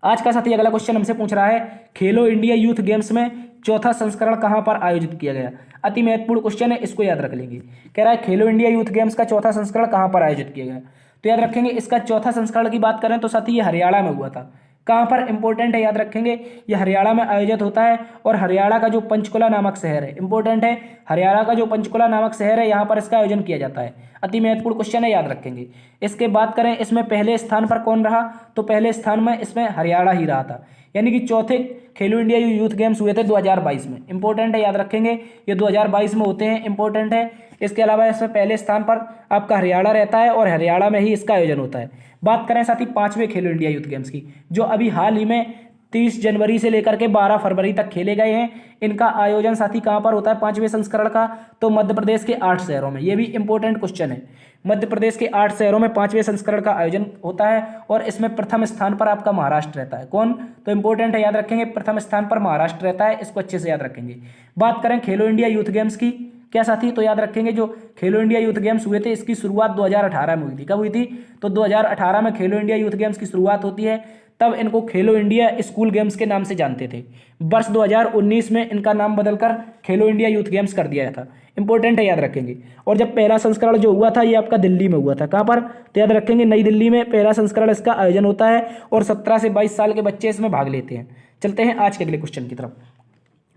आज का साथी अगला क्वेश्चन हमसे पूछ रहा है, खेलो इंडिया यूथ गेम्स में चौथा संस्करण कहां पर आयोजित किया गया। अति महत्वपूर्ण क्वेश्चन है, इसको याद रख लेंगे। कह रहा है खेलो इंडिया यूथ गेम्स का चौथा संस्करण कहां पर आयोजित किया गया, तो याद रखेंगे इसका चौथा संस्करण की बात करें तो साथी ये हरियाणा में हुआ था। कहां पर, इंपॉर्टेंट है, याद रखेंगे। ये हरियाणा में आयोजित होता है और हरियाणा का जो पंचकुला नामक शहर है, इंपॉर्टेंट है, हरियाणा का जो पंचकुला नामक शहर है यहाँ पर इसका आयोजन किया जाता है। अति महत्वपूर्ण क्वेश्चन है, याद रखेंगे। इसके बात करें इसमें पहले स्थान पर कौन रहा, तो पहले स्थान में इसमें हरियाणा ही रहा था। यानी कि चौथे खेलो इंडिया यूथ गेम्स हुए थे 2022 में। इंपॉर्टेंट है, याद रखेंगे। ये 2022 में होते हैं। इंपॉर्टेंट है। इसके अलावा इसमें पहले स्थान पर आपका हरियाणा रहता है और हरियाणा में ही इसका आयोजन होता है। बात करें साथ ही 5वें खेलो इंडिया यूथ गेम्स की, जो अभी हाल ही में 30 जनवरी से लेकर के 12 फरवरी तक खेले गए हैं। इनका आयोजन साथी कहाँ पर होता है 5वें संस्करण का, तो मध्य प्रदेश के 8 शहरों में। ये भी इंपॉर्टेंट क्वेश्चन है। मध्य प्रदेश के 8 शहरों में 5वें संस्करण का आयोजन होता है और इसमें प्रथम स्थान पर आपका महाराष्ट्र रहता है। कौन, तो इंपॉर्टेंट है, याद रखेंगे। प्रथम स्थान पर महाराष्ट्र रहता है, इसको अच्छे से याद रखेंगे। बात करें खेलो इंडिया यूथ गेम्स की, क्या साथी, तो याद रखेंगे जो खेलो इंडिया यूथ गेम्स हुए थे इसकी शुरुआत 2018 में हुई थी। कब हुई थी, तो 2018 में खेलो इंडिया यूथ गेम्स की शुरुआत होती है। तब इनको खेलो इंडिया स्कूल गेम्स के नाम से जानते थे। वर्ष 2019 में इनका नाम बदलकर खेलो इंडिया यूथ गेम्स कर दिया था। इंपॉर्टेंट है, याद रखेंगे। और जब पहला संस्करण जो हुआ था ये आपका दिल्ली में हुआ था। कहाँ पर, तो याद रखेंगे नई दिल्ली में पहला संस्करण इसका आयोजन होता है और 17 से 22 साल के बच्चे इसमें भाग लेते हैं। चलते हैं आज के अगले क्वेश्चन की तरफ।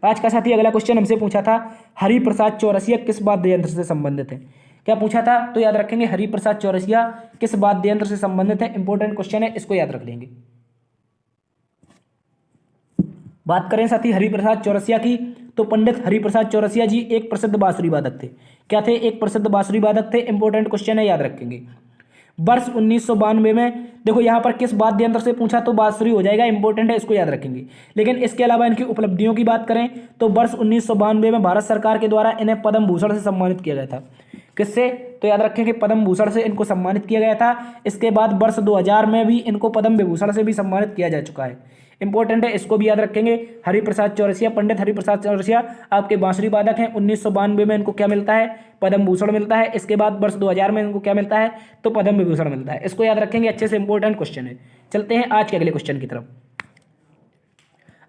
आज का साथी अगला क्वेश्चन हमसे पूछा था, हरिप्रसाद चौरसिया किस वाद्य यंत्र से संबंधित है। क्या पूछा था? तो याद रखेंगे हरिप्रसाद चौरसिया किस वाद्य यंत्र से संबंधित है? इंपॉर्टेंट क्वेश्चन है, इसको याद रख लेंगे। बात करें साथी हरिप्रसाद चौरसिया की, तो पंडित हरिप्रसाद चौरसिया जी एक प्रसिद्ध बांसुरी वादक थे। क्या थे? एक प्रसिद्ध बांसुरी वादक थे। इंपॉर्टेंट क्वेश्चन है, याद रखेंगे। वर्ष 1992 में, देखो यहाँ पर किस वाद्य यंत्र से पूछा तो बांसुरी हो जाएगा, इंपॉर्टेंट है, इसको याद रखेंगे। लेकिन इसके अलावा इनकी उपलब्धियों की बात करें तो वर्ष 1992 में भारत सरकार के द्वारा इन्हें पद्म भूषण से सम्मानित किया गया था। किससे? तो याद रखेंगे पद्म भूषण से इनको सम्मानित किया गया था। इसके बाद वर्ष 2000 में भी इनको पद्म विभूषण से भी सम्मानित किया जा चुका है। इंपॉर्टेंट है, इसको भी याद रखेंगे। हरिप्रसाद चौरसिया, पंडित हरिप्रसाद चौरसिया आपके बांसुरी वादक हैं। 1992 में इनको क्या मिलता है? पद्म भूषण मिलता है। इसके बाद वर्ष 2000 में इनको क्या मिलता है? तो पद्म विभूषण मिलता है। इसको याद रखेंगे अच्छे से, इंपॉर्टेंट क्वेश्चन है। चलते हैं आज के अगले क्वेश्चन की तरफ।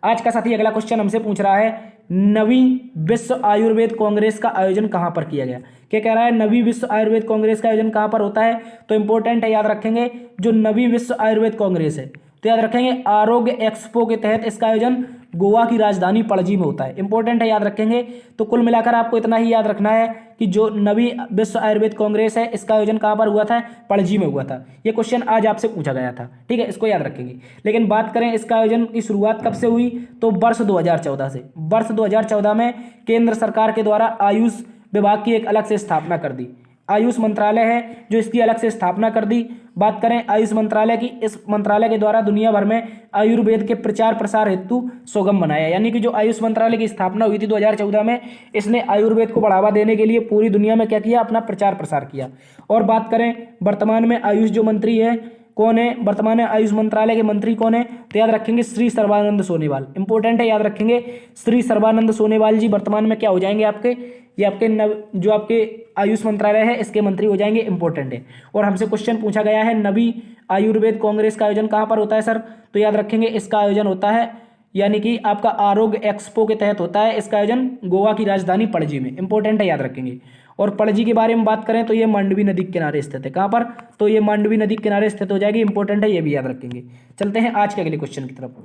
आज का साथी अगला क्वेश्चन हमसे पूछ रहा है, नवीं विश्व आयुर्वेद कांग्रेस का आयोजन कहां पर किया गया? क्या कह रहा है? नवीं विश्व आयुर्वेद कांग्रेस का आयोजन कहां पर होता है? तो इंपॉर्टेंट है, याद रखेंगे। जो नवीं विश्व आयुर्वेद कांग्रेस है, तो याद रखेंगे आरोग्य एक्सपो के तहत इसका आयोजन गोवा की राजधानी पणजी में होता है। इंपॉर्टेंट है, याद रखेंगे। तो कुल मिलाकर आपको इतना ही याद रखना है कि जो नवी विश्व आयुर्वेद कांग्रेस है, इसका आयोजन कहाँ पर हुआ था? पणजी में हुआ था। ये क्वेश्चन आज आपसे पूछा गया था, ठीक है, इसको याद रखेंगे। लेकिन बात करें इसका आयोजन की शुरुआत कब से हुई, तो वर्ष 2014 से। वर्ष 2014 में केंद्र सरकार के द्वारा आयुष विभाग की एक अलग से स्थापना कर दी। आयुष मंत्रालय है जो इसकी अलग से स्थापना कर दी। बात करें आयुष मंत्रालय की, इस मंत्रालय के द्वारा दुनिया भर में आयुर्वेद के प्रचार प्रसार हेतु सुगम बनाया। यानी कि जो आयुष मंत्रालय की स्थापना हुई थी 2014 में, इसने आयुर्वेद को बढ़ावा देने के लिए पूरी दुनिया में क्या किया? अपना प्रचार प्रसार किया। और बात करें वर्तमान में आयुष जो मंत्री है कौन है? वर्तमान में आयुष मंत्रालय के मंत्री कौन है? तो याद रखेंगे श्री सर्बानंद सोनोवाल। इंपॉर्टेंट है, याद रखेंगे। श्री सर्बानंद सोनोवाल जी वर्तमान में क्या हो जाएंगे? आपके ये आपके जो आपके आयुष मंत्रालय है इसके मंत्री हो जाएंगे। इंपॉर्टेंट है। और हमसे क्वेश्चन पूछा गया है, नवी आयुर्वेद कांग्रेस का आयोजन कहाँ पर होता है सर? तो याद रखेंगे इसका आयोजन होता है, यानी कि आपका आरोग्य एक्सपो के तहत होता है। इसका आयोजन गोवा की राजधानी पणजी में। इंपॉर्टेंट है, याद रखेंगे। और पणजी के बारे में बात करें तो ये मांडवी नदी के किनारे स्थित है। कहाँ पर? तो ये मांडवी नदी के किनारे स्थित हो जाएगी। इंपॉर्टेंट है, ये भी याद रखेंगे। चलते हैं आज के अगले क्वेश्चन की तरफ।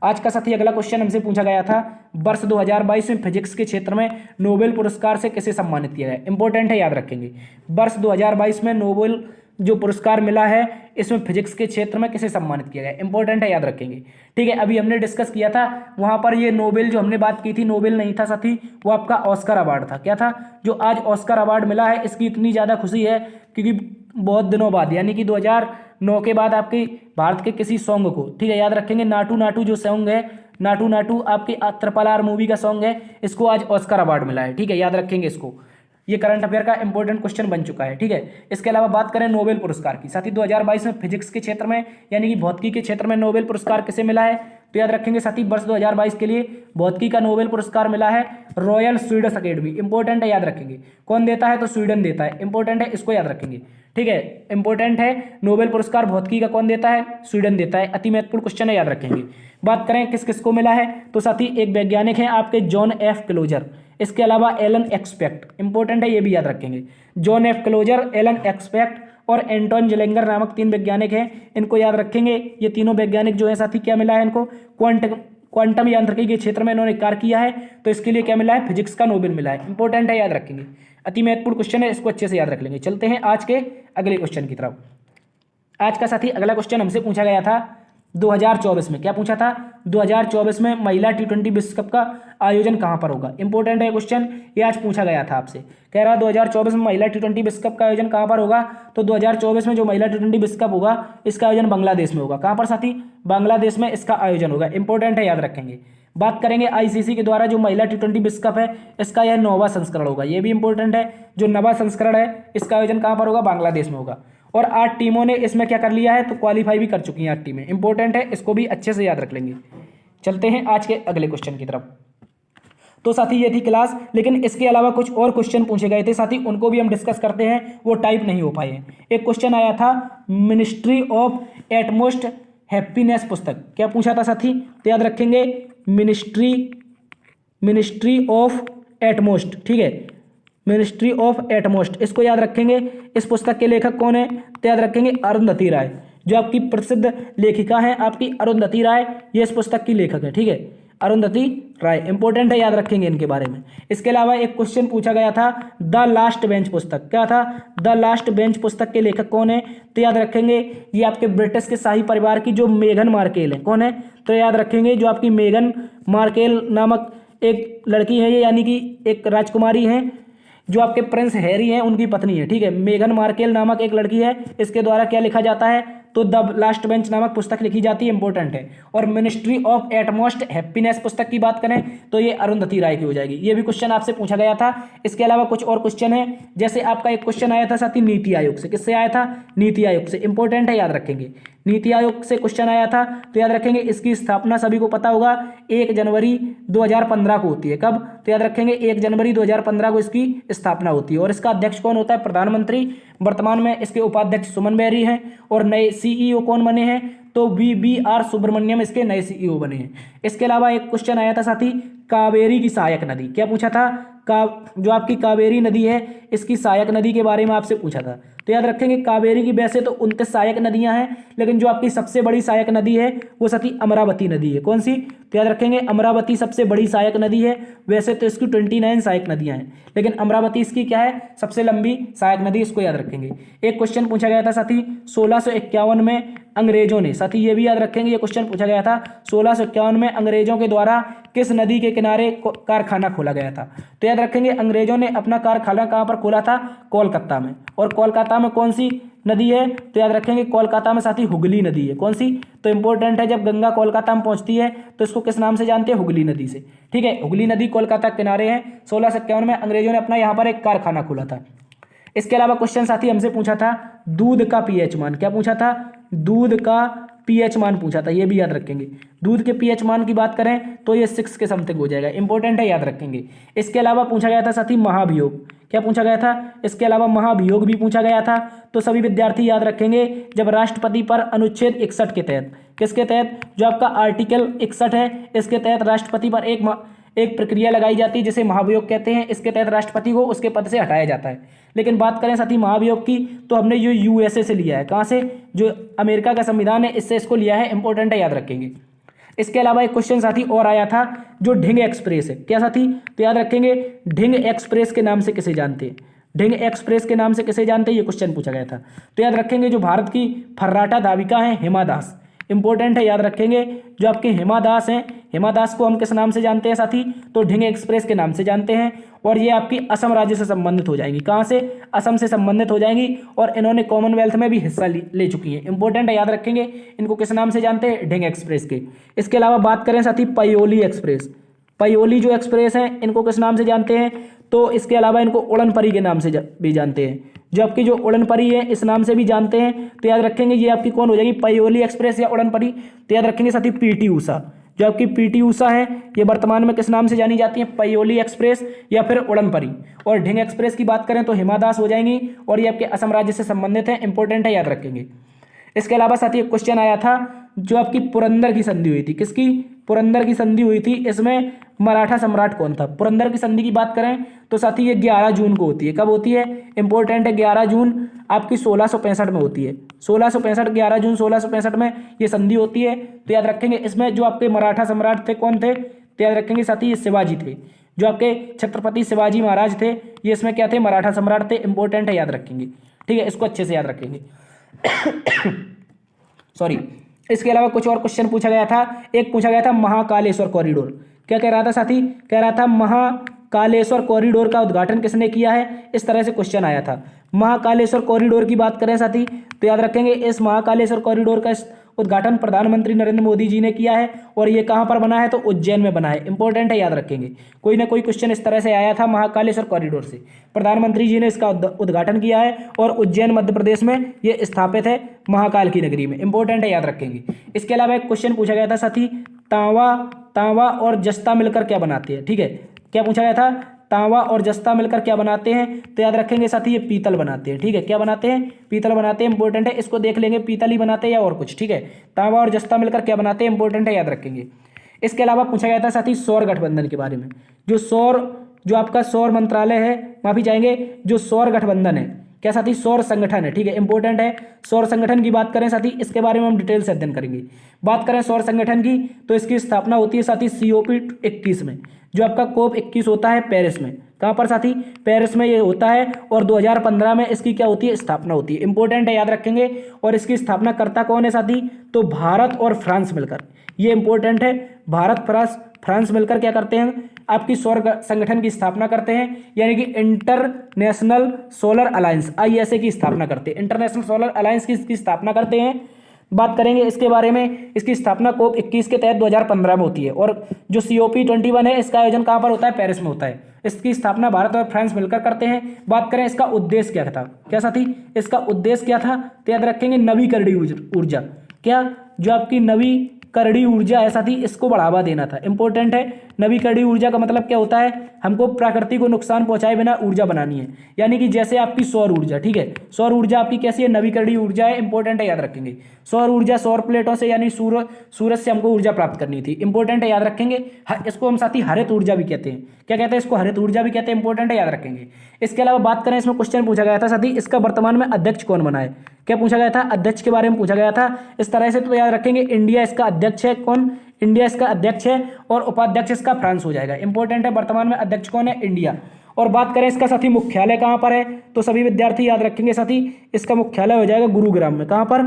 आज का साथी अगला क्वेश्चन हमसे पूछा गया था, वर्ष 2022 में फिजिक्स के क्षेत्र में नोबेल पुरस्कार से किसे सम्मानित किया गया? इंपॉर्टेंट है, याद रखेंगे। वर्ष 2022 में नोबेल जो पुरस्कार मिला है, इसमें फिजिक्स के क्षेत्र में किसे सम्मानित किया गया? इंपॉर्टेंट है, याद रखेंगे। ठीक है, अभी हमने डिस्कस किया था, वहां पर ये नोबेल जो हमने बात की थी, नोबेल नहीं था साथी, वो आपका ऑस्कर अवार्ड था। क्या था? जो आज ऑस्कर अवार्ड मिला है, इसकी इतनी ज़्यादा खुशी है क्योंकि बहुत दिनों बाद, यानी कि 2009 के बाद आपके भारत के किसी सॉन्ग को, ठीक है, याद रखेंगे, नाटू नाटू जो सॉन्ग है, नाटू नाटू आपकी ट्रिपल आर मूवी का सॉन्ग है, इसको आज ऑस्कर अवार्ड मिला है। ठीक है, याद रखेंगे इसको। ये करंट अफेयर का इंपॉर्टेंट क्वेश्चन बन चुका है। ठीक है, इसके अलावा बात करें नोबेल पुरस्कार की, साथी 2022 में फिजिक्स के क्षेत्र में यानी कि भौतिकी के क्षेत्र में नोबेल पुरस्कार किसे मिला है? तो याद रखेंगे साथी, वर्ष 2022 के लिए भौतिकी का नोबेल पुरस्कार मिला है रॉयल स्वीडिश अकेडमी। इंपॉर्टेंट है, याद रखेंगे। कौन देता है? तो स्वीडन देता है। इंपॉर्टेंट है, इसको याद रखेंगे। ठीक है, इंपॉर्टेंट है, नोबेल पुरस्कार भौतिकी का कौन देता है? स्वीडन देता है। अति महत्वपूर्ण क्वेश्चन है, याद रखेंगे। बात करें किस किस को मिला है, तो साथी एक वैज्ञानिक है आपके जॉन एफ क्लोजर, इसके अलावा एलन एक्सपेक्ट। इंपॉर्टेंट है, ये भी याद रखेंगे। John F Clauser, Alain Aspect और एंटोन जेलेंगर नामक 3 वैज्ञानिक हैं, इनको याद रखेंगे। ये तीनों वैज्ञानिक जो है साथी, क्या मिला है इनको? क्वांटम यांत्रिकी के क्षेत्र में इन्होंने कार्य किया है, तो इसके लिए क्या मिला है? फिजिक्स का नोबेल मिला है। इंपॉर्टेंट है, याद रखेंगे। अति महत्वपूर्ण क्वेश्चन है, इसको अच्छे से याद रख लेंगे। चलते हैं आज के अगले क्वेश्चन की तरफ। आज का साथी अगला क्वेश्चन हमसे पूछा गया था 2024 में। क्या पूछा था? 2024 में महिला T20 विश्व कप का आयोजन कहां पर होगा? इंपॉर्टेंट है क्वेश्चन, ये आज पूछा गया था आपसे। कह रहा 2024 में महिला T20 विश्व कप का आयोजन कहां पर होगा? तो 2024 में जो महिला T20 विश्व कप होगा, इसका आयोजन बांग्लादेश में होगा। कहां पर साथी? बांग्लादेश में इसका आयोजन होगा। इंपॉर्टेंट है, याद रखेंगे। बात करेंगे ICC के द्वारा जो महिला T20 विश्व कप है, इसका यह 9वां संस्करण होगा। ये भी इंपॉर्टेंट है, जो 9वां संस्करण है, इसका आयोजन कहां पर होगा? बांग्लादेश में होगा। और 8 टीमों ने इसमें क्या कर लिया है? तो क्वालिफाई भी कर चुकी हैं 8 टीमें। इंपॉर्टेंट है, इसको भी अच्छे से याद रख लेंगे। चलते हैं आज के अगले क्वेश्चन की तरफ। तो साथी ये थी क्लास, लेकिन इसके अलावा कुछ और क्वेश्चन पूछे गए थे साथी, उनको भी हम डिस्कस करते हैं, वो टाइप नहीं हो पाए। एक क्वेश्चन आया था मिनिस्ट्री ऑफ एटमोस्ट हैप्पीनेस पुस्तक, क्या पूछा था साथी? तो याद रखेंगे मिनिस्ट्री ऑफ एटमोस्ट। ठीक है, मिनिस्ट्री ऑफ एटमोस्ट, इसको याद रखेंगे। इस पुस्तक के लेखक कौन है? तो याद रखेंगे अरुंधति राय, जो आपकी प्रसिद्ध लेखिका है आपकी अरुंधति राय, ये इस पुस्तक की लेखक है। ठीक है, अरुंधति राय। इंपॉर्टेंट है, याद रखेंगे इनके बारे में। इसके अलावा एक क्वेश्चन पूछा गया था, द लास्ट बेंच पुस्तक क्या था? द लास्ट बेंच पुस्तक के लेखक कौन है? तो याद रखेंगे ये आपके ब्रिटिश के शाही परिवार की जो मेघन मार्केल है। कौन है? तो याद रखेंगे जो आपकी मेघन मार्केल नामक एक लड़की है, ये यानी कि एक राजकुमारी है जो आपके प्रिंस हैरी हैं उनकी पत्नी है। ठीक है, मेघन मार्केल नामक एक लड़की है, इसके द्वारा क्या लिखा जाता है? तो द लास्ट बेंच नामक पुस्तक लिखी जाती है। इंपॉर्टेंट है। और मिनिस्ट्री ऑफ एटमोस्ट हैप्पीनेस पुस्तक की बात करें तो ये अरुंधति राय की हो जाएगी। ये भी क्वेश्चन आपसे पूछा गया था। इसके अलावा कुछ और क्वेश्चन है, जैसे आपका एक क्वेश्चन आया था साथी नीति आयोग से। किससे आया था? नीति आयोग से। इंपॉर्टेंट है, याद रखेंगे। नीति आयोग से क्वेश्चन आया था, तो याद रखेंगे इसकी स्थापना सभी को पता होगा 1 जनवरी 2015 को होती है। कब? तो याद रखेंगे 1 जनवरी 2015 को इसकी स्थापना होती है। और इसका अध्यक्ष कौन होता है? प्रधानमंत्री। वर्तमान में इसके उपाध्यक्ष सुमन बेरी हैं। और नए सीईओ कौन बने हैं? तो VBR सुब्रमण्यम इसके नए सीईओ बने हैं। इसके अलावा एक क्वेश्चन आया था साथी, कावेरी की सहायक नदी। क्या पूछा था? जो आपकी कावेरी नदी है इसकी सहायक नदी के बारे में आपसे पूछा था। तो याद रखेंगे कावेरी की वैसे तो 29 सहायक नदियां हैं, लेकिन जो आपकी सबसे बड़ी सहायक नदी है वो साथी अमरावती नदी है। कौन सी? तो याद रखेंगे अमरावती सबसे बड़ी सहायक नदी है। वैसे तो इसकी 29 सहायक नदियां हैं, लेकिन अमरावती इसकी क्या है? सबसे लंबी सहायक नदी। इसको याद रखेंगे। एक क्वेश्चन पूछा गया था साथी 1651 में अंग्रेजों ने, साथी ये भी याद रखेंगे, ये क्वेश्चन पूछा गया था 1651 में अंग्रेजों के द्वारा किस नदी के किनारे कारखाना खोला गया था? तो याद रखेंगे अंग्रेजों ने अपना कारखाना कहाँ पर खोला था? कोलकाता में। और कोलकाता में कौन सी नदी है? तो याद रखेंगे कोलकाता में साथी हुगली नदी है। कौन सी? तो इंपॉर्टेंट है, जब गंगा कोलकाता में पहुंचती है तो इसको किस नाम से जानते हैं? हुगली नदी से। ठीक है, हुगली नदी कोलकाता के किनारे है। 1651 में अंग्रेजों ने अपना यहाँ पर एक कारखाना खोला था। इसके अलावा क्वेश्चन साथी हमसे पूछा था दूध का पीएच मान। क्या पूछा था? दूध का पीएच मान पूछा था, ये भी याद रखेंगे। दूध के पीएच मान की बात करें तो ये 6 के समथिंग हो जाएगा। इंपॉर्टेंट है, याद रखेंगे। इसके अलावा पूछा गया था साथी महाभियोग। क्या पूछा गया था? इसके अलावा महाभियोग भी पूछा गया था। तो सभी विद्यार्थी याद रखेंगे, जब राष्ट्रपति पर अनुच्छेद 61 के तहत, किसके तहत? जो आपका आर्टिकल 61 है, इसके तहत राष्ट्रपति पर एक प्रक्रिया लगाई जाती है जिसे महाभियोग कहते हैं। इसके तहत राष्ट्रपति को उसके पद से हटाया जाता है। लेकिन बात करें साथी महाभियोग की तो हमने ये USA से लिया है। कहाँ से? जो अमेरिका का संविधान है इससे इसको लिया है। इंपॉर्टेंट है, याद रखेंगे। इसके अलावा एक क्वेश्चन साथी और आया था, जो ढिंग एक्सप्रेस है। क्या साथी? तो याद रखेंगे ढिंग एक्सप्रेस के नाम से किसे जानते हैं? ढिंग एक्सप्रेस के नाम से किसे जानते हैं? ये क्वेश्चन पूछा गया था। तो याद रखेंगे जो भारत की फर्राटा धाविका है हिमा दास। इंपॉर्टेंट है, याद रखेंगे। जो आपके हिमा दास हैं, हिमा दास को हम किस नाम से जानते हैं साथी? तो ढिंग एक्सप्रेस के नाम से जानते हैं। और ये आपकी असम राज्य से संबंधित हो जाएंगी। कहाँ से? असम से संबंधित हो जाएंगी। और इन्होंने कॉमनवेल्थ में भी हिस्सा ले चुकी हैं। इंपॉर्टेंट है, याद रखेंगे। इनको किस नाम से जानते हैं? ढिंग एक्सप्रेस के। इसके अलावा बात करें साथी पायोली एक्सप्रेस। पायोली जो एक्सप्रेस है इनको किस नाम से जानते हैं? तो इसके अलावा इनको उड़न परी के नाम से भी जानते हैं। जो आपकी जो उड़न परी है इस नाम से भी जानते हैं। तो याद रखेंगे ये आपकी कौन हो जाएगी? पायोली एक्सप्रेस या उड़न परी। तो याद रखेंगे साथी PT ऊषा। जो आपकी PT ऊषा है ये वर्तमान में किस नाम से जानी जाती है? पायोली एक्सप्रेस या फिर उड़न परी। और ढिंग एक्सप्रेस की बात करें तो हिमा दास हो जाएंगी। और ये आपके असम राज्य से संबंधित है। इंपॉर्टेंट है, याद रखेंगे। इसके अलावा साथी एक क्वेश्चन आया था, जो आपकी पुरंदर की संधि हुई थी। किसकी? पुरंदर की संधि हुई थी। इसमें मराठा सम्राट कौन था? पुरंदर की संधि की बात करें तो साथी ये 11 जून को होती है। कब होती है? इंपॉर्टेंट है, 11 जून आपकी 1665 में होती है। 1665 11 जून 1665 में ये संधि होती है। तो याद रखेंगे इसमें जो आपके मराठा सम्राट थे कौन थे? तो याद रखेंगे साथी ये शिवाजी थे। जो आपके छत्रपति शिवाजी महाराज थे ये इसमें क्या थे? मराठा सम्राट थे। इंपॉर्टेंट है, याद रखेंगे। ठीक है, इसको अच्छे से याद रखेंगे। सॉरी। इसके अलावा कुछ और क्वेश्चन पूछा गया था। एक पूछा गया था महाकालेश्वर कॉरिडोर। क्या कह रहा था साथी? कह रहा था महाकालेश्वर कॉरिडोर का उद्घाटन किसने किया है? इस तरह से क्वेश्चन आया था। महाकालेश्वर कॉरिडोर की बात करें साथी तो याद रखेंगे इस महाकालेश्वर कॉरिडोर का उद्घाटन प्रधानमंत्री नरेंद्र मोदी जी ने किया है। और ये कहाँ पर बना है? तो उज्जैन में बना है। इंपॉर्टेंट है, याद रखेंगे। कोई ना कोई क्वेश्चन इस तरह से आया था महाकालेश्वर कॉरिडोर से। प्रधानमंत्री जी ने इसका उद्घाटन किया है और उज्जैन मध्य प्रदेश में ये स्थापित है, महाकाल की नगरी में। इंपॉर्टेंट है, याद रखेंगे। इसके अलावा एक क्वेश्चन पूछा गया था साथी, तांवा और जस्ता मिलकर क्या बनाते हैं? ठीक है, क्या पूछा गया था? तांवा और जस्ता मिलकर क्या बनाते हैं? तो याद रखेंगे साथी ये पीतल बनाते हैं। ठीक है, क्या बनाते हैं? पीतल बनाते हैं। इंपॉर्टेंट है, इसको देख लेंगे, पीतल ही बनाते हैं या और कुछ। ठीक है, तांवा और जस्ता मिलकर क्या बनाते हैं? इंपॉर्टेंट है, याद रखेंगे। इसके अलावा पूछा गया था साथी सौर गठबंधन के बारे में। जो आपका सौर मंत्रालय है, माफी चाहेंगे, जो सौर गठबंधन है, क्या साथी? सौर संगठन है, ठीक है, इंपॉर्टेंट है। सौर संगठन की बात करें साथी, इसके बारे में हम डिटेल से अध्ययन करेंगे। बात करें सौर संगठन की, तो इसकी स्थापना होती है साथी COP21 में, जो आपका COP21 होता है पेरिस में। कहाँ पर साथी? पेरिस में ये होता है। और 2015 में इसकी क्या होती है? स्थापना होती है। इंपॉर्टेंट है, याद रखेंगे। और इसकी स्थापना करता कौन है साथी? तो भारत और फ्रांस मिलकर, ये इंपॉर्टेंट है। भारत फ्रांस मिलकर क्या करते हैं? आपकी सौर संगठन की स्थापना करते हैं, यानी कि इंटरनेशनल सोलर अलायंस ISA की स्थापना करते हैं। इंटरनेशनल सोलर अलायंस की स्थापना करते हैं। बात करेंगे इसके बारे में। इसकी स्थापना COP21 के तहत 2015 में होती है। और जो COP21 है, इसका आयोजन कहाँ पर होता है? पेरिस में होता है। इसकी स्थापना भारत और फ्रांस मिलकर करते हैं। बात करें इसका उद्देश्य क्या था? क्या साथी? इसका उद्देश्य क्या था? तो याद रखेंगे, नवीकरणीय ऊर्जा। क्या? जो आपकी नवीकरणीय ऊर्जा है साथी, इसको बढ़ावा देना था। इंपॉर्टेंट है। नवीकरणीय ऊर्जा का मतलब क्या होता है? हमको प्रकृति को नुकसान पहुंचाए बिना ऊर्जा बनानी है, यानी कि जैसे आपकी सौर ऊर्जा, ठीक है, सौर ऊर्जा आपकी कैसी है? नवीकरणीय ऊर्जा है। इंपॉर्टेंट है, याद रखेंगे। सौर ऊर्जा सौर प्लेटों से, यानी सूरज से हमको ऊर्जा प्राप्त करनी थी। इंपॉर्टेंट है, याद रखेंगे। इसको हम साथी हरित ऊर्जा भी कहते हैं। क्या कहते हैं इसको? हरित ऊर्जा भी कहते हैं। इंपॉर्टेंट है, याद रखेंगे। इसके अलावा बात करें, इसमें क्वेश्चन पूछा गया था साथी, इसका वर्तमान में अध्यक्ष कौन बना है? क्या पूछा गया था? अध्यक्ष के बारे में पूछा गया था। इस तरह से तो याद रखेंगे, इंडिया इसका अध्यक्ष है। कौन? इंडिया इसका अध्यक्ष है। और उपाध्यक्ष इसका फ्रांस हो जाएगा। इंपॉर्टेंट है, वर्तमान में अध्यक्ष कौन है? इंडिया। और बात करें इसका साथी मुख्यालय कहाँ पर है, तो सभी विद्यार्थी याद रखेंगे साथी, इसका मुख्यालय हो जाएगा गुरुग्राम में। कहाँ पर?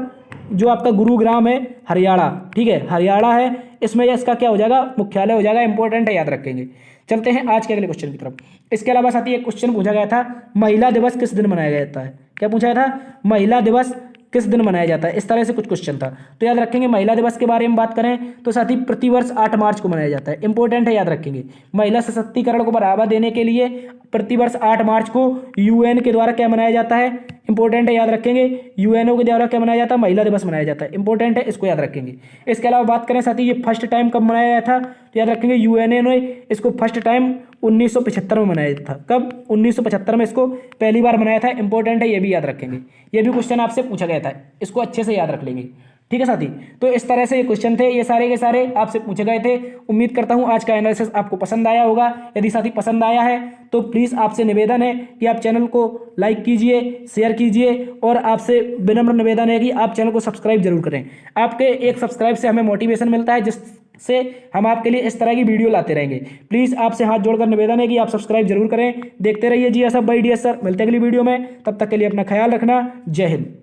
जो आपका गुरुग्राम है, हरियाणा, ठीक है, हरियाणा है। इसमें इसका क्या हो जाएगा? मुख्यालय हो जाएगा। इंपॉर्टेंट है, याद रखेंगे। चलते हैं आज के अगले क्वेश्चन की तरफ। इसके अलावा साथी एक क्वेश्चन पूछा गया था, महिला दिवस किस दिन मनाया जाता है? क्या पूछा गया था? महिला दिवस किस दिन मनाया जाता है? इस तरह से कुछ क्वेश्चन था। तो याद रखेंगे, महिला दिवस के बारे में बात करें तो साथी प्रतिवर्ष 8 मार्च को मनाया जाता है। इंपॉर्टेंट है, याद रखेंगे। महिला सशक्तिकरण को बढ़ावा देने के लिए प्रतिवर्ष 8 मार्च को UN के द्वारा क्या मनाया जाता है? इंपॉर्टेंट है, याद रखेंगे। UNO के द्वारा क्या मनाया जाता है? महिला दिवस मनाया जाता है। इंपॉर्टेंट है, इसको याद रखेंगे। इसके अलावा बात करें साथी, ये फर्स्ट टाइम कब मनाया गया था? तो याद रखेंगे, UN ने इसको फर्स्ट टाइम 1975 में मनाया था। कब? 1975 में इसको पहली बार मनाया था। इंपॉर्टेंट है, ये भी याद रखेंगे। ये भी क्वेश्चन आपसे पूछा गया था, इसको अच्छे से याद रख लेंगे। ठीक है साथी, तो इस तरह से ये क्वेश्चन थे, ये सारे के सारे आपसे पूछे गए थे। उम्मीद करता हूँ आज का एनालिसिस आपको पसंद आया होगा। यदि साथी पसंद आया है तो प्लीज़ आपसे निवेदन है कि आप चैनल को लाइक कीजिए, शेयर कीजिए, और आपसे विनम्र निवेदन है कि आप चैनल को सब्सक्राइब जरूर करें। आपके एक सब्सक्राइब से हमें मोटिवेशन मिलता है, जिससे हम आपके लिए इस तरह की वीडियो लाते रहेंगे। प्लीज़ आपसे हाथ जोड़कर निवेदन है कि आप सब्सक्राइब जरूर करें। देखते रहिए GS Hub by DS sir. मिलते हैं अगली वीडियो में, तब तक के लिए अपना ख्याल रखना। जय हिंद।